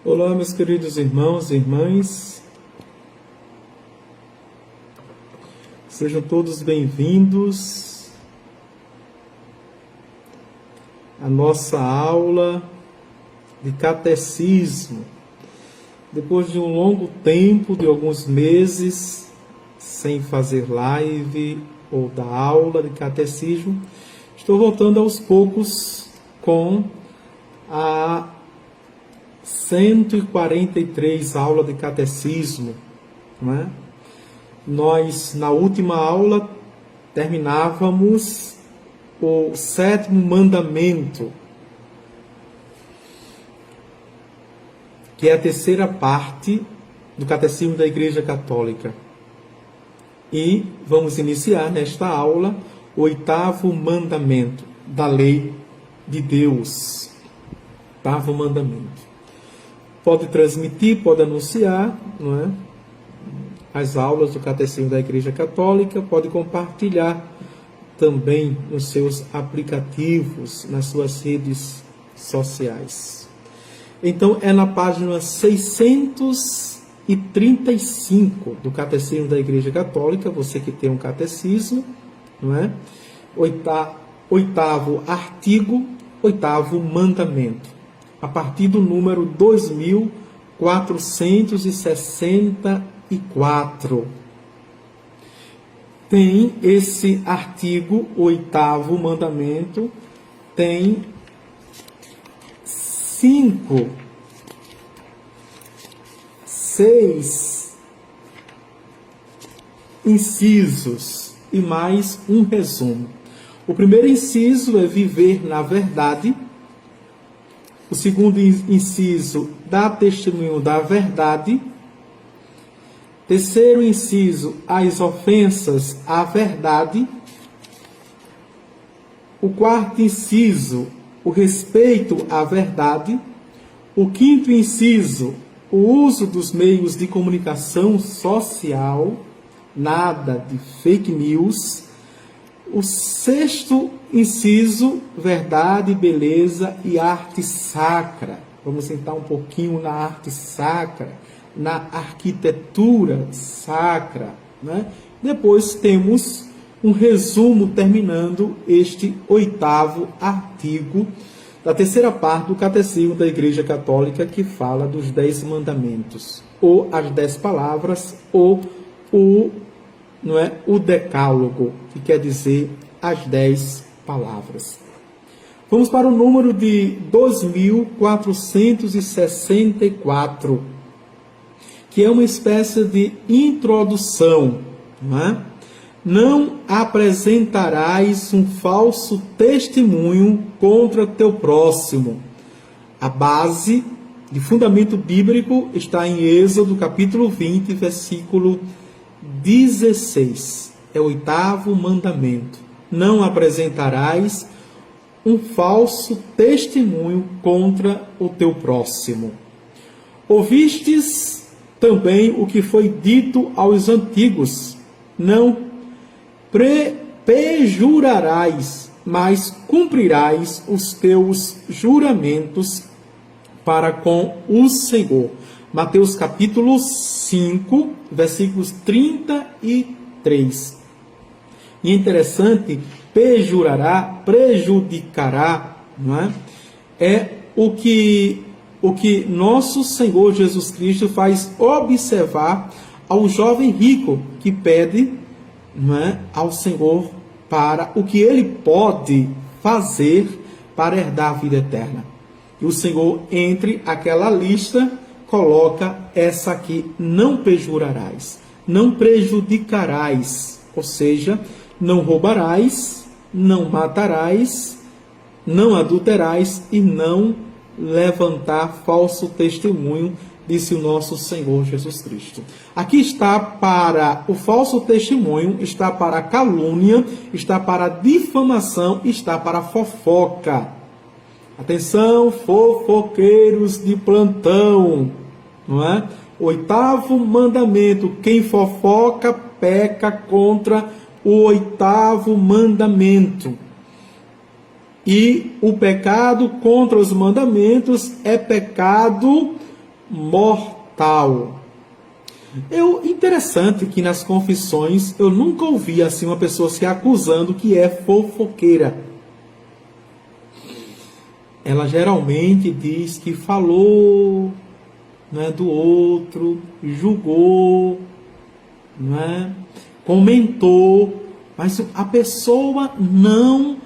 Olá, meus queridos irmãos e irmãs, sejam todos bem-vindos à nossa aula de catecismo. Depois de um longo tempo, de alguns meses, sem fazer live ou dar aula de catecismo, estou voltando aos poucos com a 143 aula de catecismo, não é? Nós, na última aula, terminávamos o 7º mandamento, que é a terceira parte do Catecismo da Igreja Católica. E vamos iniciar nesta aula o 8º mandamento da lei de Deus. 8º mandamento. Pode transmitir, pode anunciar, não é? As aulas do Catecismo da Igreja Católica, pode compartilhar também nos seus aplicativos, nas suas redes sociais. Então, é na página 635 do Catecismo da Igreja Católica, você que tem um catecismo, não é? 8º artigo, 8º mandamento, a partir do número 2464. Tem esse artigo, o 8º mandamento, tem 6 incisos e mais um resumo. O primeiro inciso é viver na verdade. O segundo inciso, dá testemunho da verdade. Terceiro inciso, as ofensas à verdade. O quarto inciso, o respeito à verdade. O quinto inciso, o uso dos meios de comunicação social, nada de fake news. O sexto inciso, verdade, beleza e arte sacra. Vamos entrar um pouquinho na arte sacra, na arquitetura sacra, né? Depois temos um resumo terminando este 8º artigo da terceira parte do Catecismo da Igreja Católica, que fala dos 10 mandamentos, ou as 10 palavras, ou o decálogo, que quer dizer as 10 palavras. Vamos para o número de 2464, que é uma espécie de introdução, não é? Não apresentarás um falso testemunho contra teu próximo. A base de fundamento bíblico está em Êxodo, capítulo 20, versículo 16. É o 8º mandamento. Não apresentarás um falso testemunho contra o teu próximo. Ouvistes também o que foi dito aos antigos: não perjurarás, mas cumprirás os teus juramentos para com o Senhor. Mateus capítulo 5, versículos 33. E é interessante, perjurará, prejudicará, não é? É o que nosso Senhor Jesus Cristo faz observar ao jovem rico que pede, não é, ao Senhor para o que ele pode fazer para herdar a vida eterna. E o Senhor, entre aquela lista, coloca essa aqui: não perjurarás, não prejudicarás, ou seja, não roubarás, não matarás, não adulterarás e não levantar falso testemunho, disse o nosso Senhor Jesus Cristo. Aqui está para o falso testemunho, está para a calúnia, está para a difamação, está para a fofoca. Atenção, fofoqueiros de plantão, não é? 8º mandamento: quem fofoca peca contra o 8º mandamento. E o pecado contra os mandamentos é pecado mortal. Interessante que nas confissões eu nunca ouvi assim uma pessoa se acusando que é fofoqueira. Ela geralmente diz que falou, né, do outro, julgou, né, comentou, mas a pessoa não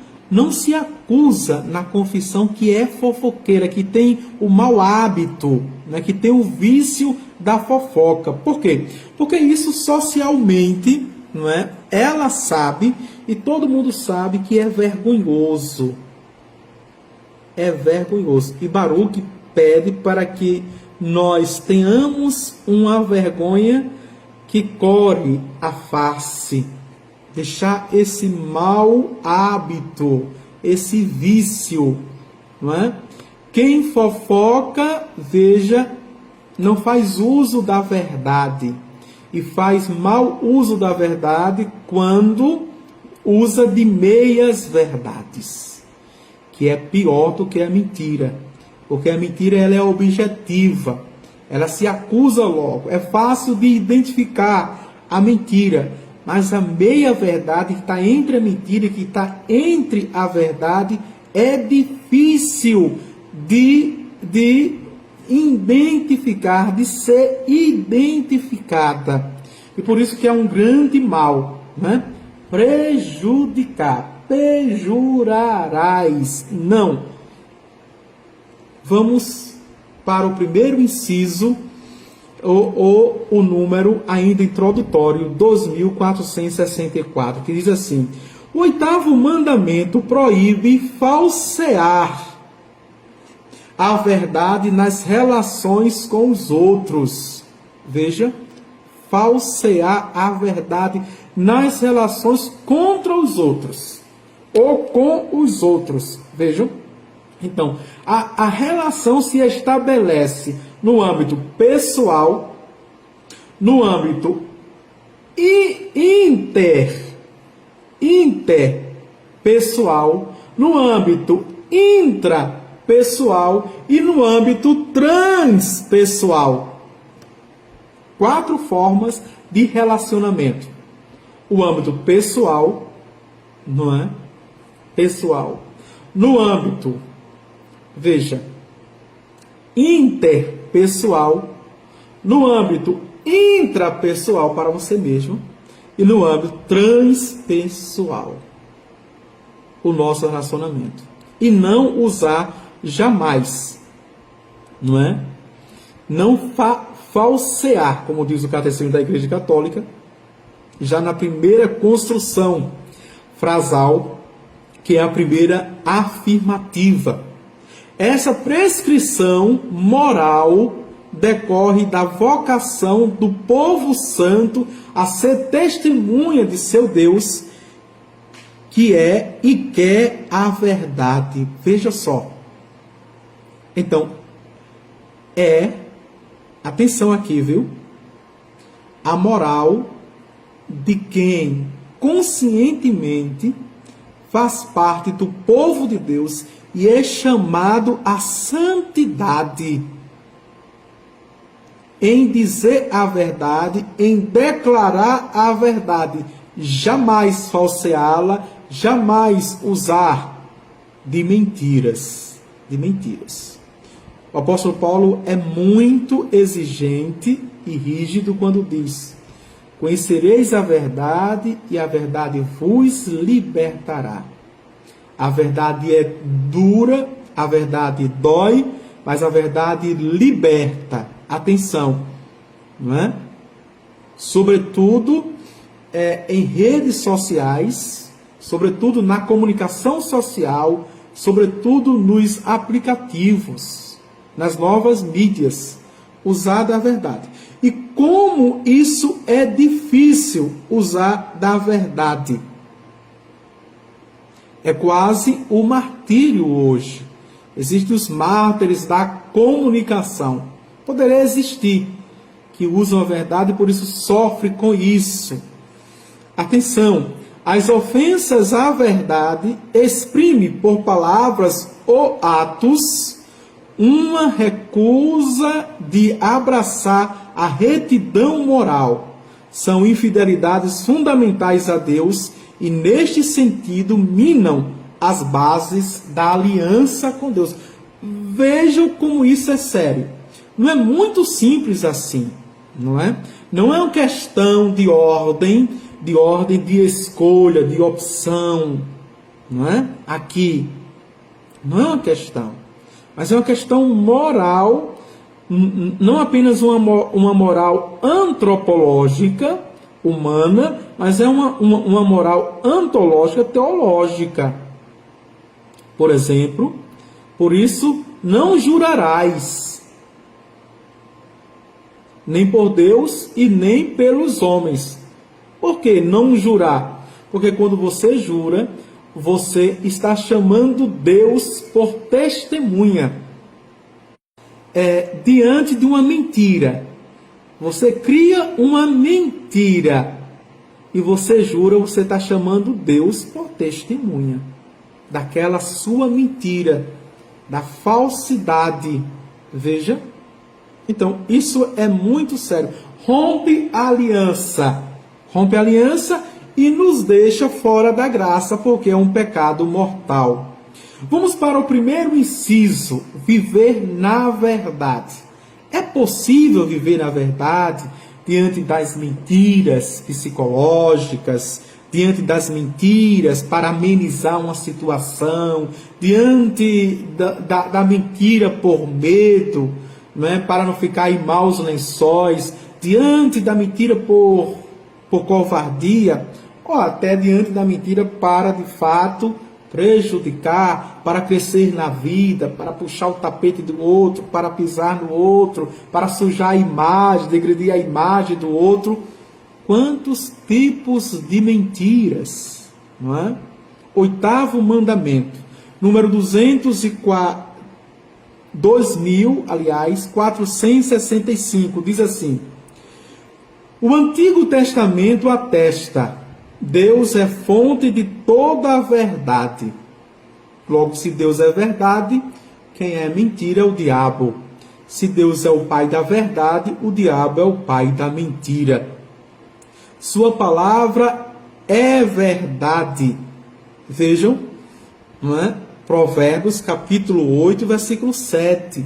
se acusa na confissão que é fofoqueira, que tem o mau hábito, né, que tem o vício da fofoca. Por quê? Porque isso socialmente, não é? Ela sabe e todo mundo sabe que é vergonhoso. É vergonhoso. E Baruque pede para que nós tenhamos uma vergonha que corre a face. Deixar esse mau hábito, esse vício, não é? Quem fofoca, veja, não faz uso da verdade. E faz mau uso da verdade quando usa de meias verdades. Que é pior do que a mentira. Porque a mentira ela é objetiva. Ela se acusa logo. É fácil de identificar a mentira. Mas a meia-verdade que está entre a mentira e que está entre a verdade é difícil de identificar, de ser identificada. E por isso que é um grande mal, né? Prejudicar, pejurarás. Não. Vamos para o primeiro inciso, ou o número ainda introdutório, 2464, que diz assim: o 8º mandamento proíbe falsear a verdade nas relações com os outros. Veja, falsear a verdade nas relações contra os outros, ou com os outros. Vejam, então, a relação se estabelece no âmbito pessoal, no âmbito interpessoal, no âmbito intrapessoal e no âmbito transpessoal. 4 formas de relacionamento. O âmbito pessoal, não é? Pessoal. No âmbito, veja, interpessoal, no âmbito intrapessoal para você mesmo e no âmbito transpessoal. O nosso relacionamento. E não usar jamais, não é? Não falsear, como diz o Catecismo da Igreja Católica, já na primeira construção frasal, que é a primeira afirmativa. Essa prescrição moral decorre da vocação do povo santo a ser testemunha de seu Deus, que é e quer a verdade. Veja só. Então, atenção aqui, viu? A moral de quem conscientemente faz parte do povo de Deus e é chamado à santidade, em dizer a verdade, em declarar a verdade, jamais falseá-la, jamais usar de mentiras. O apóstolo Paulo é muito exigente e rígido quando diz: conhecereis a verdade e a verdade vos libertará. A verdade é dura, a verdade dói, mas a verdade liberta. Atenção, não é? Sobretudo em redes sociais, sobretudo na comunicação social, sobretudo nos aplicativos, nas novas mídias, usar da verdade. E como isso é difícil usar da verdade. É quase o martírio hoje. Existem os mártires da comunicação. Poderia existir que usam a verdade e por isso sofrem com isso. Atenção, as ofensas à verdade exprimem por palavras ou atos uma recusa de abraçar a retidão moral. São infidelidades fundamentais a Deus e, neste sentido, minam as bases da aliança com Deus. Vejam como isso é sério. Não é muito simples assim, não é? Não é uma questão de ordem de escolha, de opção, não é? Aqui não é uma questão, mas é uma questão moral, não apenas uma moral antropológica, humana, mas é uma moral antológica, teológica. Por exemplo, por isso não jurarás, nem por Deus e nem pelos homens. Por que não jurar? Porque quando você jura, você está chamando Deus por testemunha. Diante de uma mentira. Você cria uma mentira e você jura, você está chamando Deus por testemunha daquela sua mentira, da falsidade. Veja. Então, isso é muito sério. Rompe a aliança e nos deixa fora da graça, porque é um pecado mortal. Vamos para o primeiro inciso, viver na verdade. É possível viver na verdade diante das mentiras psicológicas, diante das mentiras para amenizar uma situação, diante da mentira por medo, não é? Para não ficar em maus lençóis, diante da mentira por covardia, ou até diante da mentira para, de fato, prejudicar, para crescer na vida, para puxar o tapete do outro, para pisar no outro, para sujar a imagem, degredir a imagem do outro. Quantos tipos de mentiras, não é? Oitavo mandamento, número 465, diz assim: o Antigo Testamento atesta: Deus é fonte de toda a verdade. Logo, se Deus é verdade, quem é mentira é o diabo. Se Deus é o pai da verdade, o diabo é o pai da mentira. Sua palavra é verdade. Vejam, não é? Provérbios, capítulo 8, versículo 7.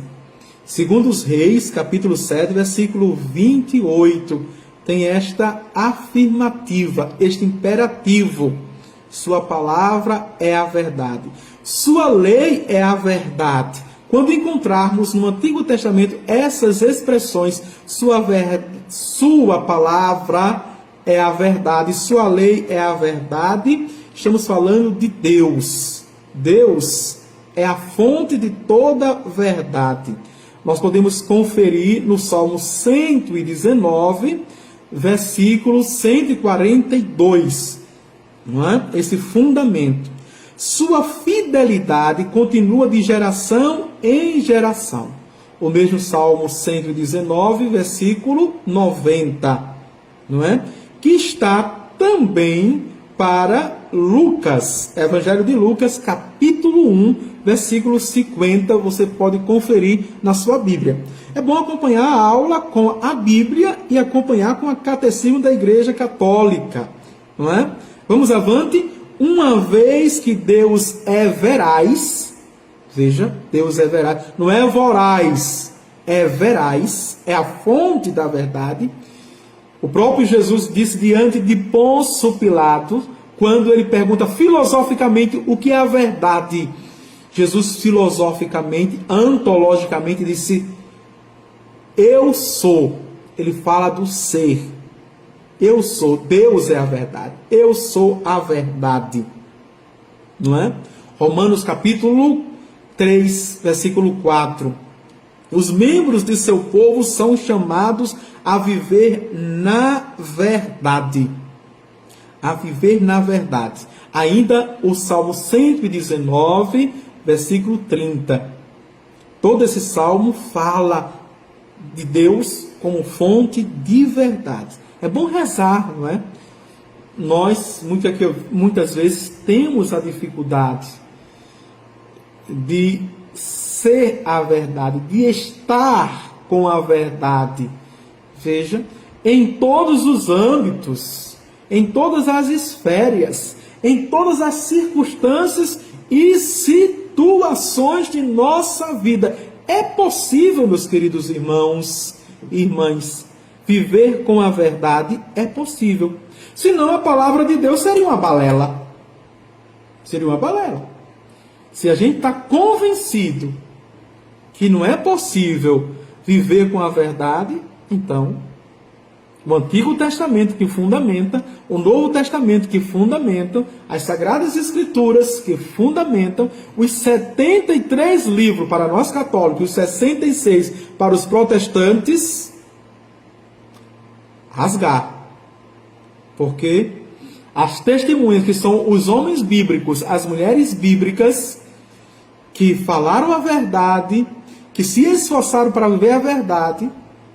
Segundo os Reis, capítulo 7, versículo 28. Tem esta afirmativa, este imperativo. Sua palavra é a verdade. Sua lei é a verdade. Quando encontrarmos no Antigo Testamento essas expressões, sua palavra é a verdade, sua lei é a verdade, estamos falando de Deus. Deus é a fonte de toda verdade. Nós podemos conferir no Salmo 119, versículo 142, não é? Esse fundamento. Sua fidelidade continua de geração em geração. O mesmo Salmo 119, versículo 90, não é? Que está também para Lucas, Evangelho de Lucas, capítulo 1, versículo 50, você pode conferir na sua Bíblia. É bom acompanhar a aula com a Bíblia e acompanhar com a Catecismo da Igreja Católica, não é? Vamos avante. Uma vez que Deus é veraz, veja, Deus é veraz, não é voraz, é veraz, é a fonte da verdade. O próprio Jesus disse diante de Pôncio Pilatos, quando ele pergunta filosoficamente o que é a verdade, Jesus filosoficamente, antologicamente disse: eu sou. Ele fala do ser. Eu sou, Deus é a verdade. Eu sou a verdade. Não é? Romanos capítulo 3, versículo 4. Os membros de seu povo são chamados a viver na verdade. A viver na verdade. Ainda o Salmo 119, versículo 30. Todo esse salmo fala de Deus como fonte de verdade. É bom rezar, não é? Nós, muitas vezes, temos a dificuldade de ser a verdade, de estar com a verdade. Veja, em todos os âmbitos, em todas as esferas, em todas as circunstâncias e situações de nossa vida. É possível, meus queridos irmãos e irmãs, viver com a verdade? É possível. Senão a palavra de Deus seria uma balela. Seria uma balela. Se a gente está convencido que não é possível viver com a verdade, então o Antigo Testamento que fundamenta, o Novo Testamento que fundamenta, as Sagradas Escrituras que fundamentam, os 73 livros para nós católicos, os 66 para os protestantes, rasgar. Porque as testemunhas, que são os homens bíblicos, as mulheres bíblicas, que falaram a verdade, que se esforçaram para viver a verdade,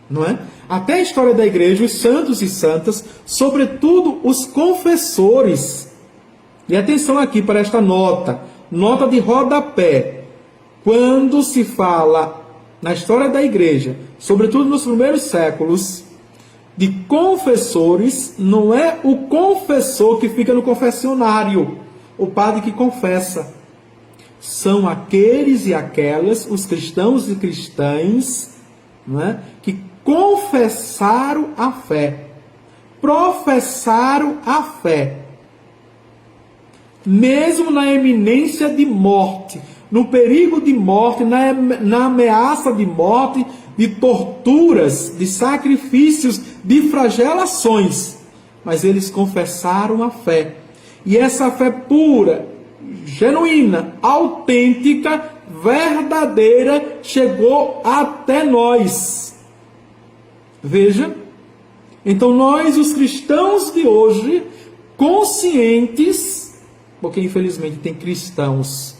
não é? Até a história da igreja, os santos e santas, sobretudo os confessores. E atenção aqui para esta nota de rodapé. Quando se fala na história da igreja, sobretudo nos primeiros séculos, de confessores, não é o confessor que fica no confessionário, o padre que confessa. São aqueles e aquelas, os cristãos e cristãs, não é? Que confessaram a fé, professaram a fé, mesmo na iminência de morte, no perigo de morte, na ameaça de morte, de torturas, de sacrifícios, de flagelações, mas eles confessaram a fé, e essa fé pura, genuína, autêntica, verdadeira, chegou até nós. Veja, então nós, os cristãos de hoje, conscientes, porque infelizmente tem cristãos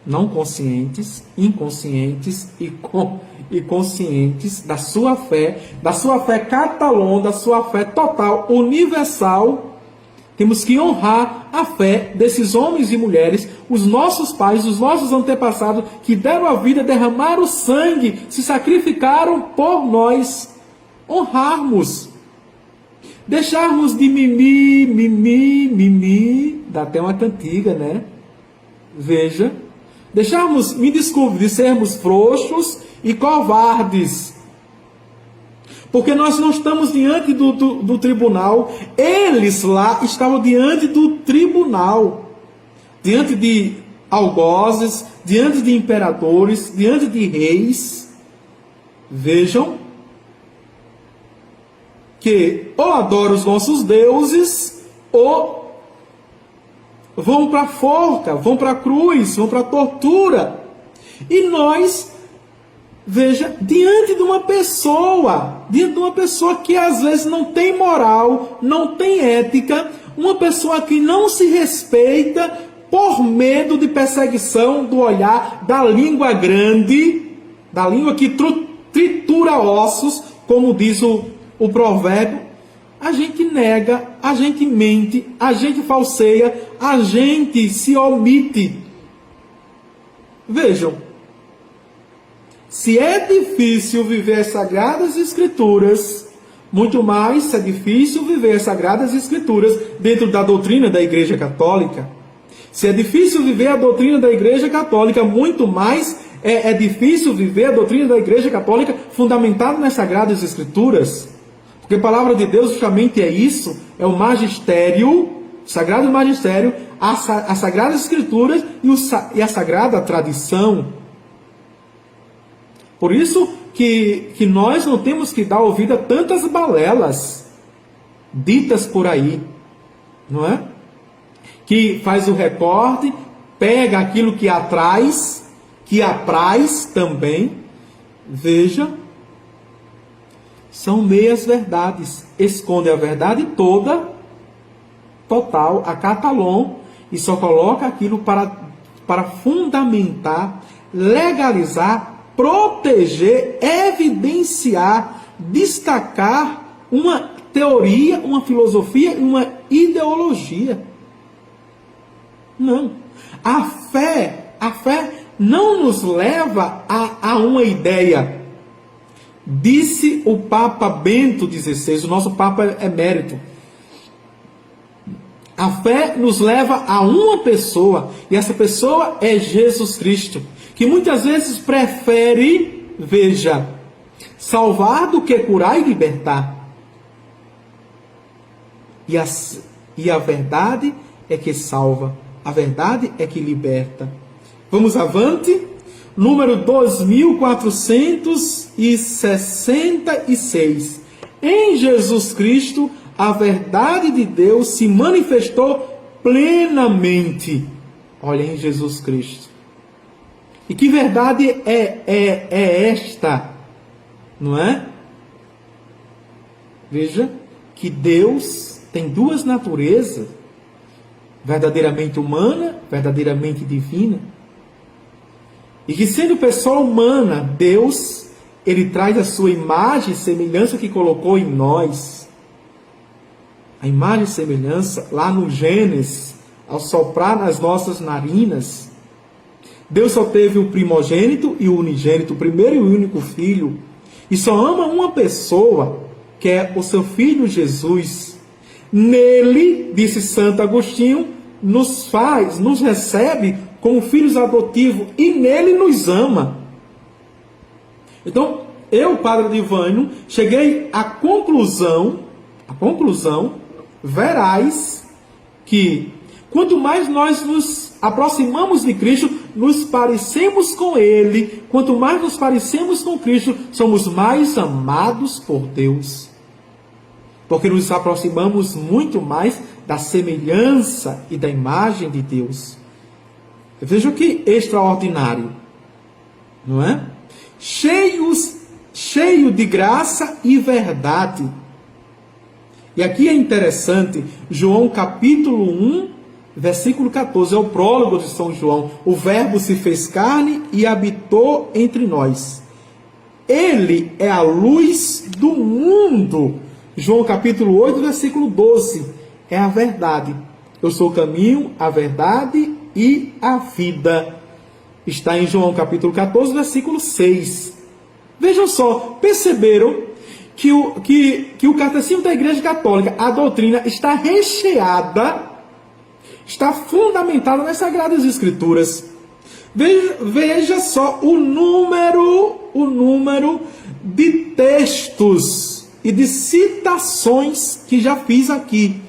não conscientes, inconscientes e conscientes da sua fé catalã, da sua fé total, universal. Temos que honrar a fé desses homens e mulheres, os nossos pais, os nossos antepassados, que deram a vida, derramaram sangue, se sacrificaram por nós. Honrarmos. Deixarmos de mimimi, dá até uma cantiga, né? Veja. Deixarmos, me desculpe, de sermos frouxos e covardes. Porque nós não estamos diante do tribunal. Eles lá estavam diante do tribunal. Diante de algozes, diante de imperadores, diante de reis. Vejam que ou adoram os nossos deuses, ou vão para a forca, vão para a cruz, vão para a tortura. E nós... Veja, diante de uma pessoa que às vezes não tem moral, não tem ética, uma pessoa que não se respeita por medo de perseguição, do olhar, da língua grande, da língua que tritura ossos, como diz o provérbio, a gente nega, a gente mente, a gente falseia, a gente se omite. Vejam, se é difícil viver as Sagradas Escrituras, muito mais é difícil viver as Sagradas Escrituras dentro da doutrina da Igreja Católica. Se é difícil viver a doutrina da Igreja Católica, muito mais é difícil viver a doutrina da Igreja Católica fundamentada nas Sagradas Escrituras. Porque a palavra de Deus justamente é isso, é o magistério, o Sagrado Magistério, as Sagradas Escrituras e a Sagrada Tradição. Por isso que nós não temos que dar ouvido a tantas balelas ditas por aí, não é? Que faz o recorte, pega aquilo que apraz também. Veja, são meias verdades, esconde a verdade toda, total, a catalão, e só coloca aquilo para fundamentar, legalizar, proteger, evidenciar, destacar uma teoria, uma filosofia e uma ideologia. Não. A fé não nos leva a uma ideia. Disse o Papa Bento XVI, o nosso Papa emérito. A fé nos leva a uma pessoa, e essa pessoa é Jesus Cristo, que muitas vezes prefere, veja, salvar do que curar e libertar. E a verdade é que salva, a verdade é que liberta. Vamos avante? Número 2466. Em Jesus Cristo, a verdade de Deus se manifestou plenamente. Olha, em Jesus Cristo. E que verdade é esta? Não é? Veja que Deus tem duas naturezas, verdadeiramente humana, verdadeiramente divina. E que sendo pessoa humana, Deus, Ele traz a sua imagem e semelhança que colocou em nós. A imagem e semelhança lá no Gênesis, ao soprar nas nossas narinas. Deus só teve o primogênito e o unigênito, o primeiro e o único filho. E só ama uma pessoa, que é o seu filho Jesus. Nele, disse Santo Agostinho, nos recebe como filhos adotivos e nele nos ama. Então, eu, Padre Divino, cheguei à conclusão, verás que quanto mais nós nos aproximamos de Cristo, nos parecemos com Ele. Quanto mais nos parecemos com Cristo, somos mais amados por Deus. Porque nos aproximamos muito mais da semelhança e da imagem de Deus. Veja que extraordinário, não é? Cheio de graça e verdade. E aqui é interessante, João capítulo 1, versículo 14, é o prólogo de São João. O Verbo se fez carne e habitou entre nós. Ele é a luz do mundo. João capítulo 8, versículo 12. É a verdade. Eu sou o caminho, a verdade e a vida. Está em João capítulo 14, versículo 6. Vejam só, perceberam que o Catecismo da Igreja Católica, a doutrina, está recheada, está fundamentada nas Sagradas Escrituras. Veja só o número de textos e de citações que já fiz aqui.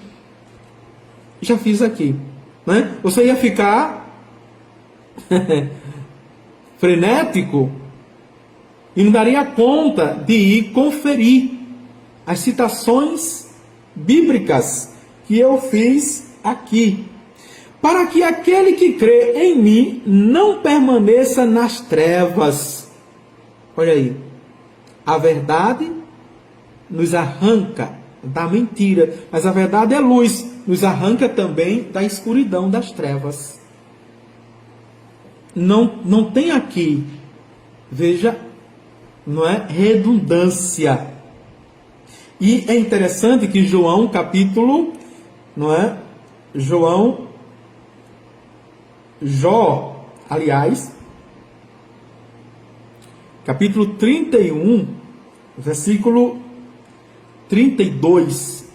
Né? Você ia ficar frenético e não daria conta de ir conferir as citações bíblicas que eu fiz aqui. Para que aquele que crê em mim não permaneça nas trevas. Olha aí. A verdade nos arranca da mentira, mas a verdade é luz, nos arranca também da escuridão, das trevas. Não tem aqui, veja, não é redundância. E é interessante que João capítulo, não é? Capítulo 31, versículo 32,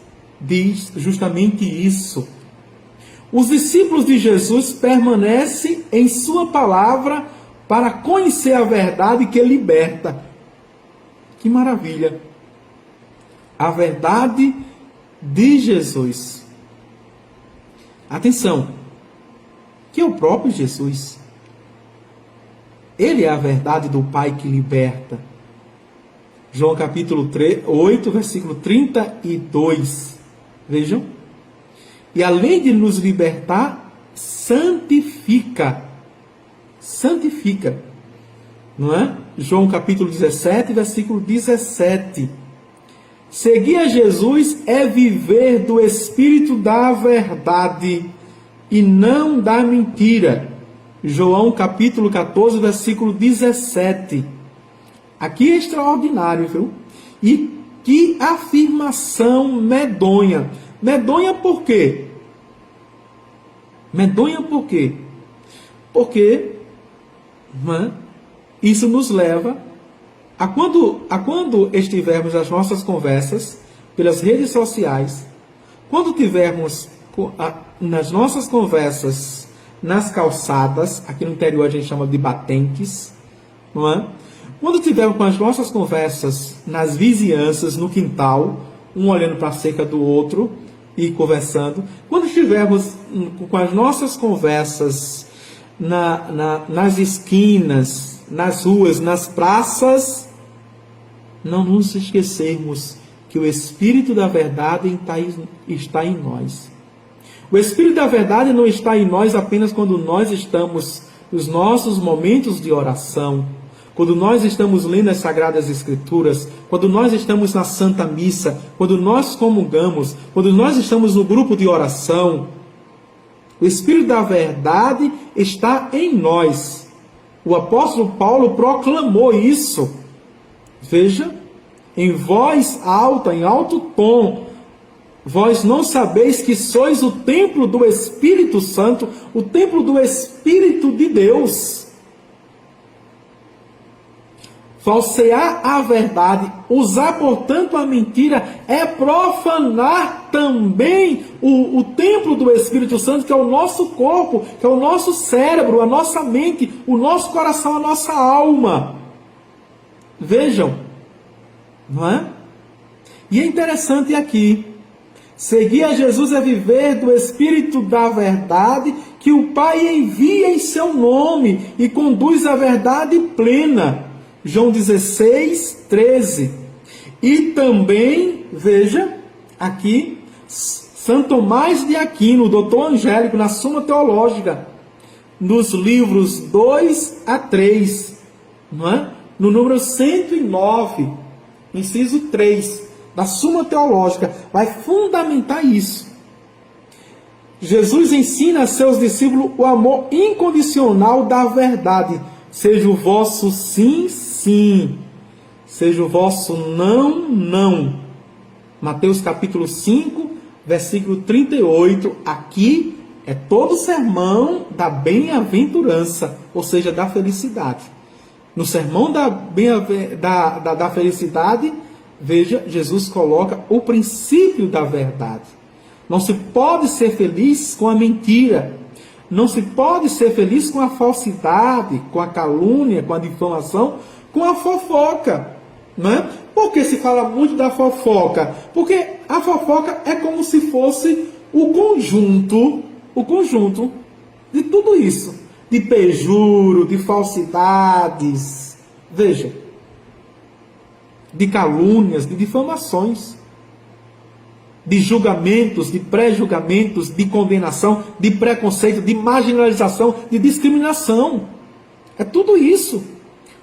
diz justamente isso. Os discípulos de Jesus permanecem em sua palavra para conhecer a verdade que liberta. Que maravilha! A verdade de Jesus. Atenção, que é o próprio Jesus. Ele é a verdade do Pai que liberta. João capítulo 8, versículo 32. Vejam. E além de nos libertar, santifica. Santifica. Não é? João capítulo 17, versículo 17. Seguir a Jesus é viver do Espírito da verdade e não da mentira. João capítulo 14, versículo 17. Aqui é extraordinário, viu? E que afirmação medonha. Medonha por quê? Medonha por quê? Porque Não é? Isso nos leva a quando estivermos nas nossas conversas pelas redes sociais, quando tivermos nas nossas conversas nas calçadas, aqui no interior a gente chama de batentes, não é? Quando tivermos com as nossas conversas nas vizinhanças, no quintal, um olhando para a cerca do outro e conversando, quando estivermos com as nossas conversas nas esquinas, nas ruas, nas praças, não nos esquecermos que o Espírito da verdade está em nós. O Espírito da verdade não está em nós apenas quando nós estamos nos nossos momentos de oração, quando nós estamos lendo as Sagradas Escrituras, quando nós estamos na Santa Missa, quando nós comungamos, quando nós estamos no grupo de oração. O Espírito da verdade está em nós. O apóstolo Paulo proclamou isso. Veja, em voz alta, em alto tom: vós não sabeis que sois o templo do Espírito Santo, o templo do Espírito de Deus. Falsear a verdade, usar, portanto, a mentira, é profanar também o templo do Espírito Santo, que é o nosso corpo, que é o nosso cérebro, a nossa mente, o nosso coração, a nossa alma. Vejam, não é? E é interessante aqui: seguir a Jesus é viver do Espírito da verdade que o Pai envia em seu nome e conduz à verdade plena. João 16, 13. E também, veja, aqui, Santo Tomás de Aquino, o doutor Angélico, na Suma Teológica, nos livros 2 a 3, não é? No número 109, inciso 3, da Suma Teológica, vai fundamentar isso. Jesus ensina a seus discípulos o amor incondicional da verdade. Seja o vosso sim, sim. Seja o vosso não, não. Mateus capítulo 5, versículo 38. Aqui é todo o sermão da bem-aventurança, ou seja, da felicidade. No sermão da felicidade, veja, Jesus coloca o princípio da verdade. Não se pode ser feliz com a mentira. Não se pode ser feliz com a falsidade, com a calúnia, com a difamação, com a fofoca. Não é? Por que se fala muito da fofoca? Porque a fofoca é como se fosse o conjunto de tudo isso. De perjúrio, de falsidades, veja, de calúnias, de difamações, de julgamentos, de pré-julgamentos, de condenação, de preconceito, de marginalização, de discriminação. É tudo isso.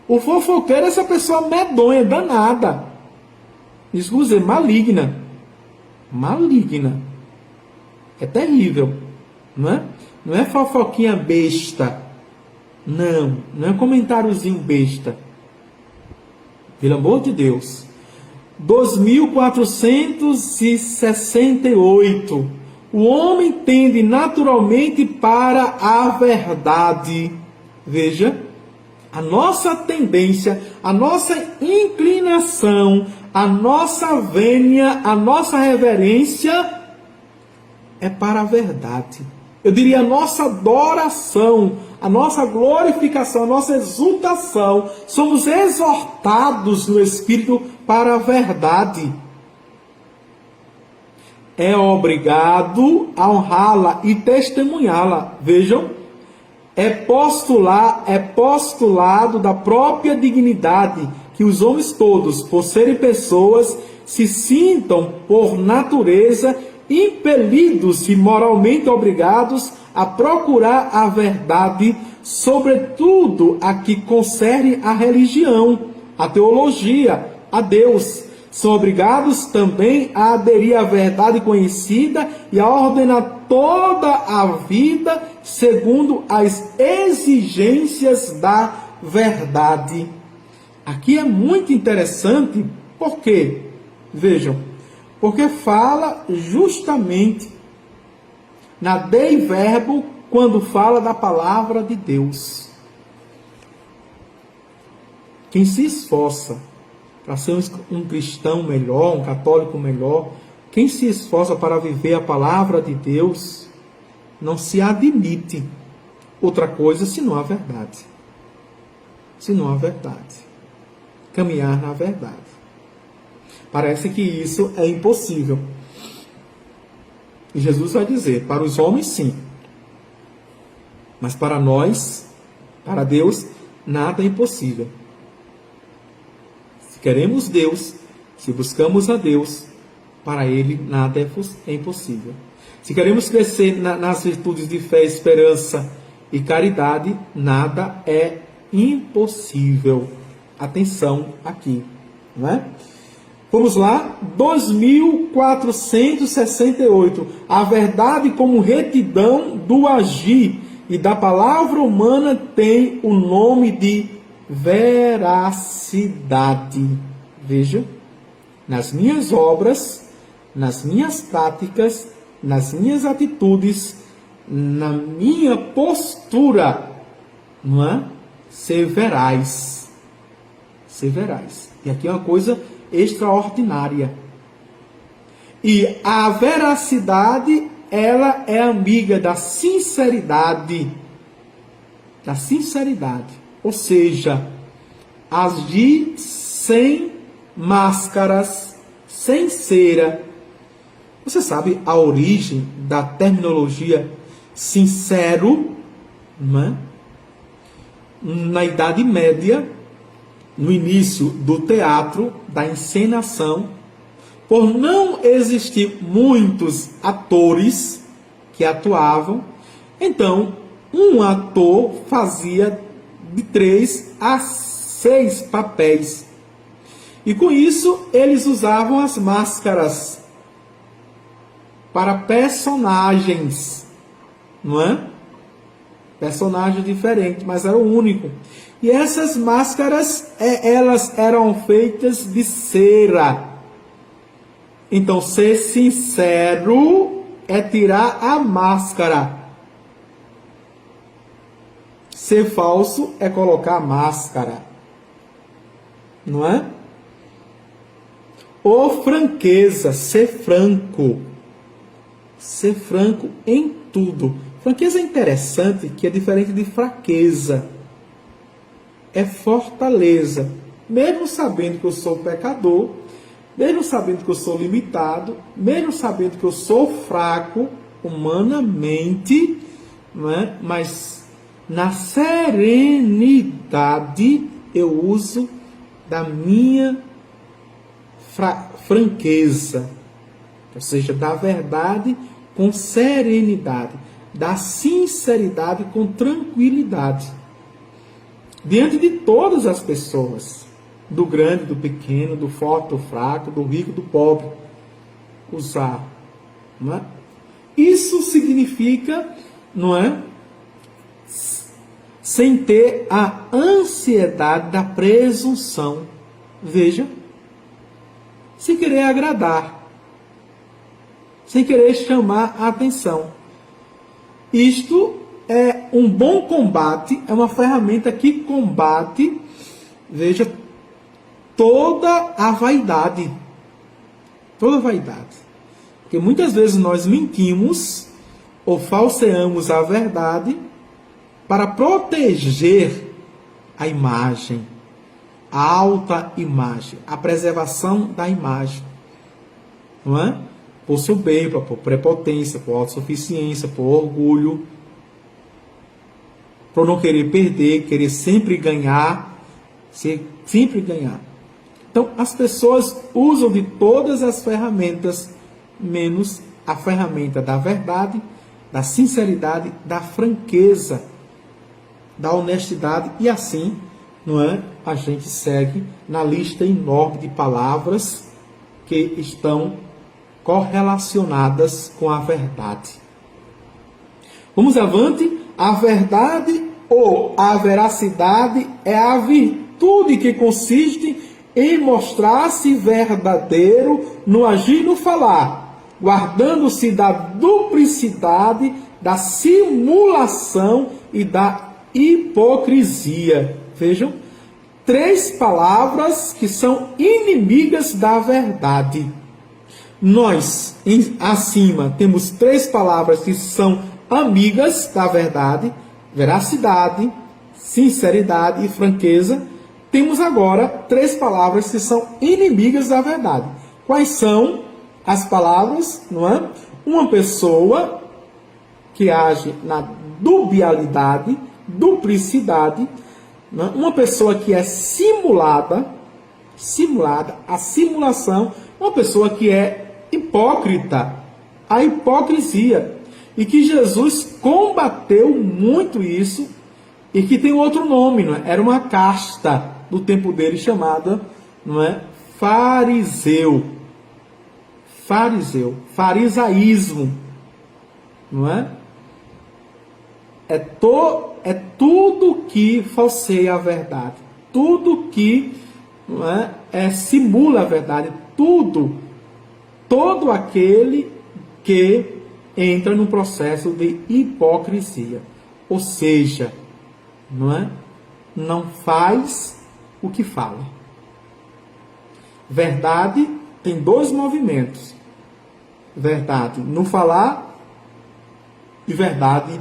O fofoqueiro é essa pessoa medonha, danada. Escusa, maligna. Maligna. É terrível. Não é? Não é fofoquinha besta. Não. Não é comentáriozinho besta. Pelo amor de Deus. 2468. O homem tende naturalmente para a verdade. Veja, a nossa tendência, a nossa inclinação, a nossa vênia, a nossa reverência é para a verdade. Eu diria a nossa adoração, a nossa glorificação, a nossa exultação. Somos exortados no Espírito para a verdade. É obrigado a honrá-la e testemunhá-la. Vejam, é postulado da própria dignidade que os homens todos, por serem pessoas, se sintam por natureza impelidos e moralmente obrigados a procurar a verdade, sobretudo a que concerne a religião, a teologia, a Deus. São obrigados também a aderir à verdade conhecida e a ordenar toda a vida segundo as exigências da verdade. Aqui é muito interessante, por quê? Vejam, porque fala justamente na Dei Verbo quando fala da palavra de Deus. Quem se esforça para ser um cristão melhor, um católico melhor, quem se esforça para viver a palavra de Deus, não se admite outra coisa senão a verdade. Senão a verdade. Caminhar na verdade. Parece que isso é impossível. E Jesus vai dizer, para os homens sim. Mas para nós, para Deus, nada é impossível. Se queremos Deus, se buscamos a Deus, para Ele nada é impossível. Se queremos crescer nas virtudes de fé, esperança e caridade, nada é impossível. Atenção aqui, não é? Vamos lá, 2468. A verdade como retidão do agir e da palavra humana tem o nome de veracidade. Veja, nas minhas obras, nas minhas práticas, nas minhas atitudes, na minha postura, não é? Ser veraz. Ser veraz. E aqui é uma coisa extraordinária. E a veracidade, ela é amiga da sinceridade. Da sinceridade. Ou seja, agir sem máscaras, sem cera. Você sabe a origem da terminologia sincero, não é? Na Idade Média, no início do teatro, da encenação, por não existir muitos atores que atuavam, então um ator fazia de 3 a 6 papéis. E com isso eles usavam as máscaras para personagens, não é? Personagem diferente, mas era o único. E essas máscaras, elas eram feitas de cera. Então, ser sincero é tirar a máscara. Ser falso é colocar a máscara. Não é? Ou franqueza, ser franco. Ser franco em tudo. Franqueza é interessante, que é diferente de fraqueza. É fortaleza. Mesmo sabendo que eu sou pecador, mesmo sabendo que eu sou limitado, mesmo sabendo que eu sou fraco humanamente, não é? Mas na serenidade eu uso da minha franqueza, ou seja, da verdade com serenidade, da sinceridade com tranquilidade, diante de todas as pessoas, do grande, do pequeno, do forte, do fraco, do rico, do pobre, usar, não é? Isso significa, não é? Sem ter a ansiedade da presunção. Veja, sem querer agradar, sem querer chamar a atenção. Isto é um bom combate, é uma ferramenta que combate, veja, toda a vaidade. Toda a vaidade. Porque muitas vezes nós mentimos ou falseamos a verdade para proteger a imagem, a alta imagem, a preservação da imagem. Não é? Por soberba, por prepotência, por autossuficiência, por orgulho, por não querer perder, querer sempre ganhar, sempre ganhar. Então, as pessoas usam de todas as ferramentas, menos a ferramenta da verdade, da sinceridade, da franqueza, da honestidade, e assim, não é? A gente segue na lista enorme de palavras que estão correlacionadas com a verdade. Vamos avante. A verdade ou a veracidade é a virtude que consiste em mostrar-se verdadeiro no agir e no falar, guardando-se da duplicidade, da simulação e da hipocrisia. Vejam, três palavras que são inimigas da verdade. Nós, acima, temos três palavras que são amigas da verdade: veracidade, sinceridade e franqueza. Temos agora três palavras que são inimigas da verdade. Quais são as palavras? Não é? Uma pessoa que age na dubialidade, duplicidade, não é? Uma pessoa que é simulada, a simulação, uma pessoa que é hipócrita, a hipocrisia, e que Jesus combateu muito isso, e que tem outro nome, não é? Era uma casta do tempo dele chamada, não é? Fariseu, farisaísmo, não é? É tudo que falseia a verdade, tudo que, não é, simula a verdade, todo aquele que entra no processo de hipocrisia, ou seja, não faz o que fala. Verdade tem dois movimentos: verdade no falar e verdade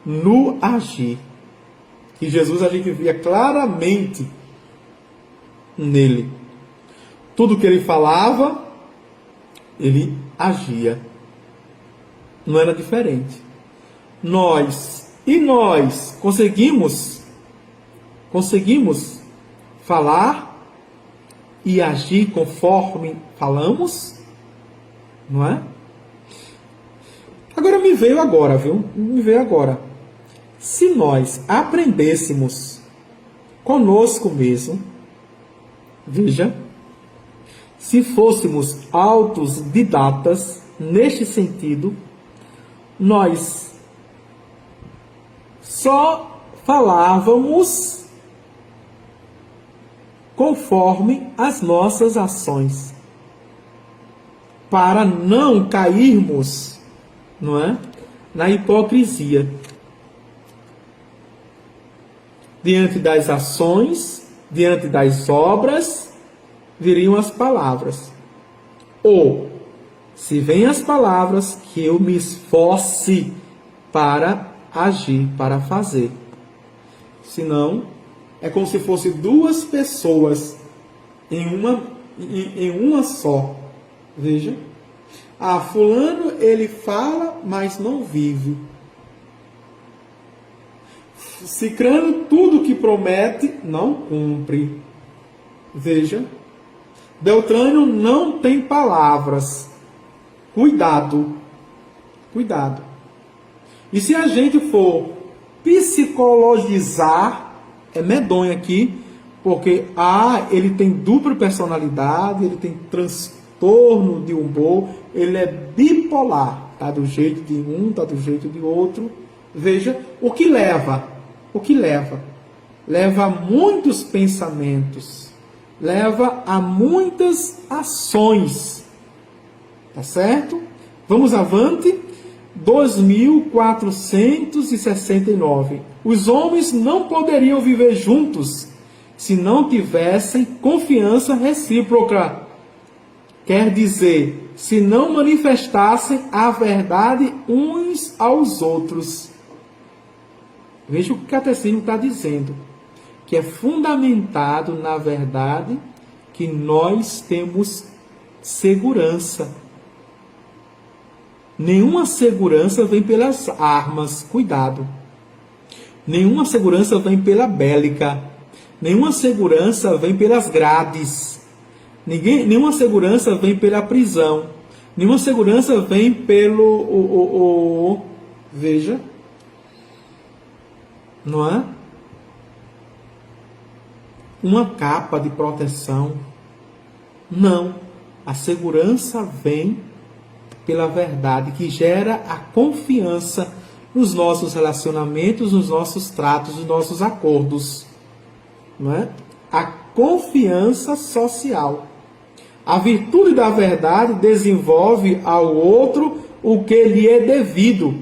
no agir. Que Jesus, a gente via claramente nele. Tudo que ele falava, ele agia. Não era diferente. Nós conseguimos falar e agir conforme falamos? Não é? Agora me veio agora. Se nós aprendêssemos conosco mesmo, veja, se fôssemos autodidatas neste sentido, nós só falávamos conforme as nossas ações, para não cairmos, não é, na hipocrisia. Diante das ações, diante das obras, viriam as palavras. Ou, se vêm as palavras, que eu me esforce para agir, para fazer. Senão, é como se fosse duas pessoas em uma só. Veja. Fulano, ele fala, mas não vive. Cicrano, tudo que promete, não cumpre. Veja. Beltrano não tem palavras. Cuidado. E se a gente for psicologizar, é medonho aqui, porque ele tem dupla personalidade, ele tem transtorno de humor, ele é bipolar, tá do jeito de um, tá do jeito de outro. Veja, o que leva? Leva a muitos pensamentos, leva a muitas ações. Tá certo? Vamos avante. 2469. Os homens não poderiam viver juntos se não tivessem confiança recíproca. Quer dizer, se não manifestassem a verdade uns aos outros. Veja o que o catecismo está dizendo. Que é fundamentado na verdade que nós temos segurança. Nenhuma segurança vem pelas armas, cuidado. Nenhuma segurança vem pela bélica. Nenhuma segurança vem pelas grades. Nenhuma segurança vem pela prisão. Nenhuma segurança vem pelo... Veja. Não é? Uma capa de proteção. Não. A segurança vem pela verdade, que gera a confiança nos nossos relacionamentos, nos nossos tratos, nos nossos acordos. Não é? A confiança social. A virtude da verdade desenvolve ao outro o que lhe é devido.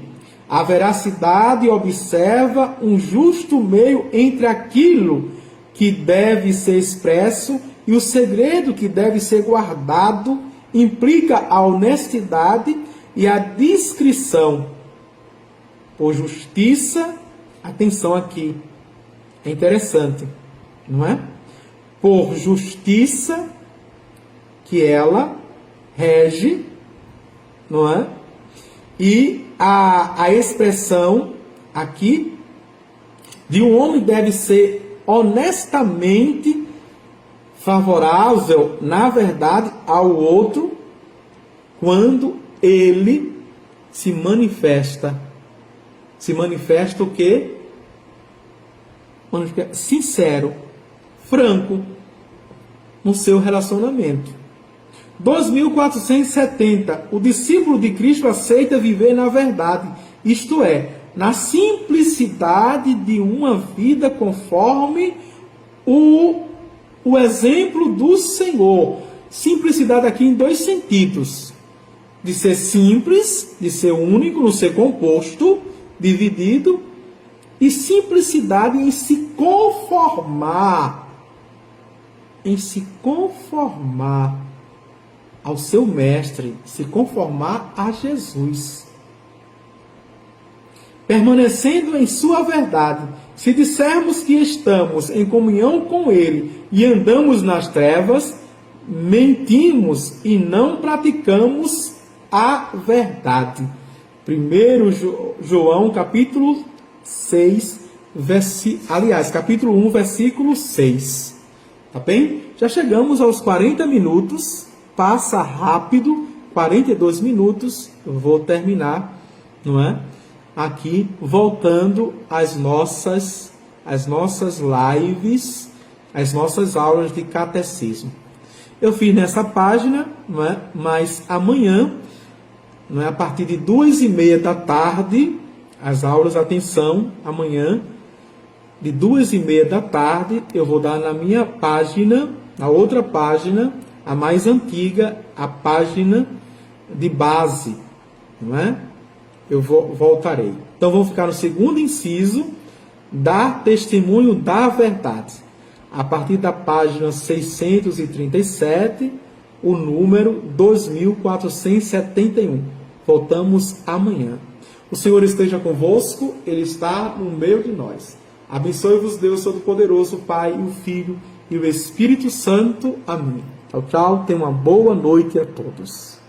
A veracidade observa um justo meio entre aquilo que deve ser expresso e o segredo que deve ser guardado implica a honestidade e a discrição. Por justiça, atenção aqui, é interessante, não é? Por justiça que ela rege, não é? E a expressão aqui de um homem deve ser honestamente favorável, na verdade, ao outro, quando ele se manifesta. Se manifesta o quê? Sincero, franco no seu relacionamento. 2470. O discípulo de Cristo aceita viver na verdade, isto é, na simplicidade de uma vida conforme o exemplo do Senhor. Simplicidade aqui em dois sentidos. De ser simples, de ser único, não ser composto, dividido, e simplicidade em se conformar. Em se conformar ao seu mestre, se conformar a Jesus. Permanecendo em sua verdade, se dissermos que estamos em comunhão com Ele e andamos nas trevas, mentimos e não praticamos a verdade. 1 João capítulo 6, capítulo 1, versículo 6. Tá bem? Já chegamos aos 40 minutos, passa rápido, 42 minutos, eu vou terminar, não é? Aqui, voltando às nossas lives, às nossas aulas de catecismo. Eu fiz nessa página, não é? Mas amanhã, não é? A partir de 2h30 da tarde, as aulas, atenção, amanhã, de 2h30 da tarde, eu vou dar na minha página, na outra página, a mais antiga, a página de base, não é? Eu voltarei. Então, vamos ficar no segundo inciso, dar testemunho da verdade. A partir da página 637, o número 2471. Voltamos amanhã. O Senhor esteja convosco, Ele está no meio de nós. Abençoe-vos Deus Todo-Poderoso, Pai, o Filho e o Espírito Santo. Amém. Tchau, tchau. Tenha uma boa noite a todos.